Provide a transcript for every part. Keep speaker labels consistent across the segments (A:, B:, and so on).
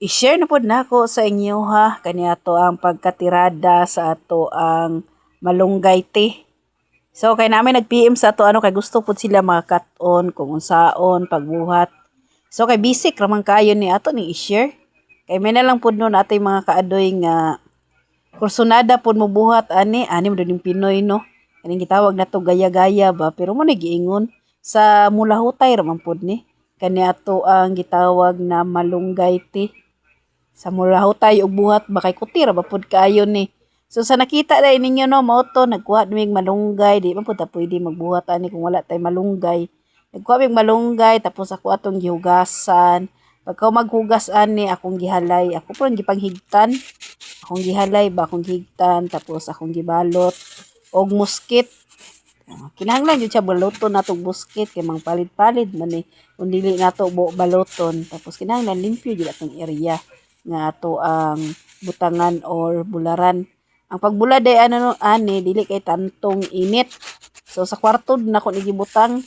A: I-share na pod nako sa inyo ha kaniya to ang pagkatirada sa ato ang malunggay te. So kay namin nag-PM sa ato ano kay gusto pud sila makakat-on kung unsaon pagbuhat. So kay basic ramang kayo ni ato ni i-share. Kay may na lang pud no natay mga kaadoy nga kursunada pud mo buhat ani mo din Pinoy no. Kaning gitawag na to gaya-gaya ba pero mo ni giingon sa mulahutay ramang pud ni. Kani ato ang gitawag na malunggay te. Sa mulahutay og buhat ba kay kuti ra ba pud kaayo ni. So sa nakita dai ninyo no mao to nagkuha mig malunggay di man pud ta pwede magbuhat ani kung wala tay malunggay. Nagkuha mig malunggay tapos ako atong gihugasan. Pagka maghugas ani akong gihalay, ako po gipanghigtan. Akong gihalay ba akong higtan tapos akong gibalot og muskit. Kinahanglan jud siya baluton natong buskit kay mang palid-palid man ni kun dili nato baloton tapos kinahanglan limpyo jud atong area nga ato ang butangan or bularan. Ang pagbulad ay ano no, ani dili kay tantong init. So sa kwarto nako ni gibutang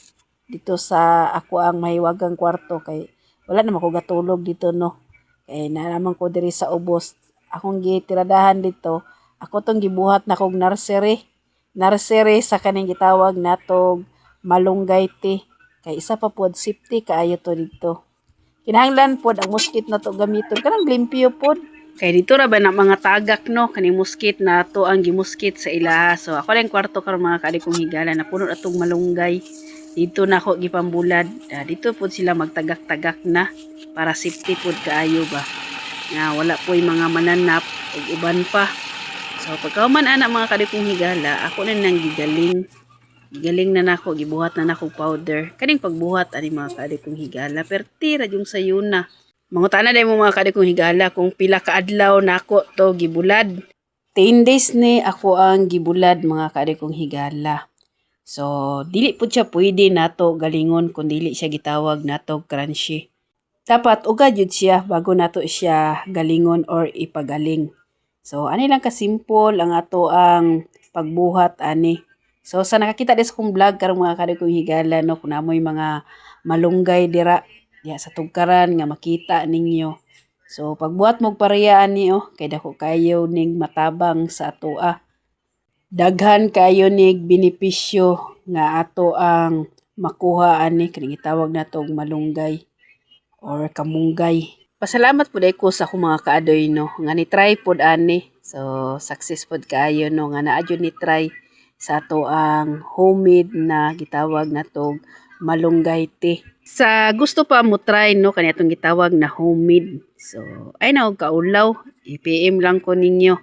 A: dito sa ako ang mahiwagang kwarto kay wala naman ko gatulog dito no. Kay naman ko diri sa ubos. Akong gitiradahan dito. Ako tong gibuhat na kog nursery. Nursery sa kaning gitawag natog malunggay te. Kay isa pa pod safety kaayo to dito. Kinahanglan pod ang muskit na to gamiton. Kanang limpyo pod. Kay dito ra ba na mga tagak no kaning muskit na to ang gimuskit sa ilaha. So ako lang kwarto karon mga kadi kong higala na puno atong malunggay. Dito na ako gipambulad. Dito po sila magtagak-tagak na para safety po kaayo ba. Nga wala po yung mga mananap o uban pa. So pagkauman anak mga kadikong higala, ako na nang gigaling. Gigaling na nako, gibuhat na nako powder. Kaning pagbuhat ani mga kadikong higala. Pertira yung sayo na. Mangutana dahil mo mga kadikong higala kung pila kaadlaw nako to gibulad. 10 days ni ako ang gibulad mga kadikong higala. So, dili po siya pwede nato galingon kung dili siya gitawag nato crunchy. Dapat uga jud siya bago nato siya galingon or ipagaling. So, ani lang ka-simple ang ato ang pagbuhat ani. So, sa nakakita des kong vlog karong mga kadikong higala no kung namoy mga malunggay dira ya sa tugkaran nga makita ninyo. So, pagbuhat mo pareha ani kay dako kayo ning matabang sa atoa. Daghan kayo nig benepisyo nga ato ang makuha ani kini gitawag nato og malunggay or kamunggay. Pasalamat pud ko sa akong mga kaadoy no nga ni try pud ani. So success pud kaayo no nga naa jud ni try sa ato ang homemade na gitawag natog malunggay te. Sa gusto pa mo try no kani atong gitawag na homemade. So ay na og kaulaw, i-PM lang ko ninyo.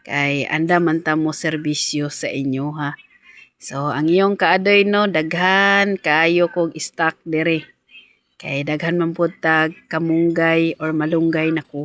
A: Kay anda man ta mo serbisyo sa inyo ha. So ang iyong kaadoy no daghan kaayo kog stock dire. Kay daghan man pud tag kamunggay or malunggay na ko.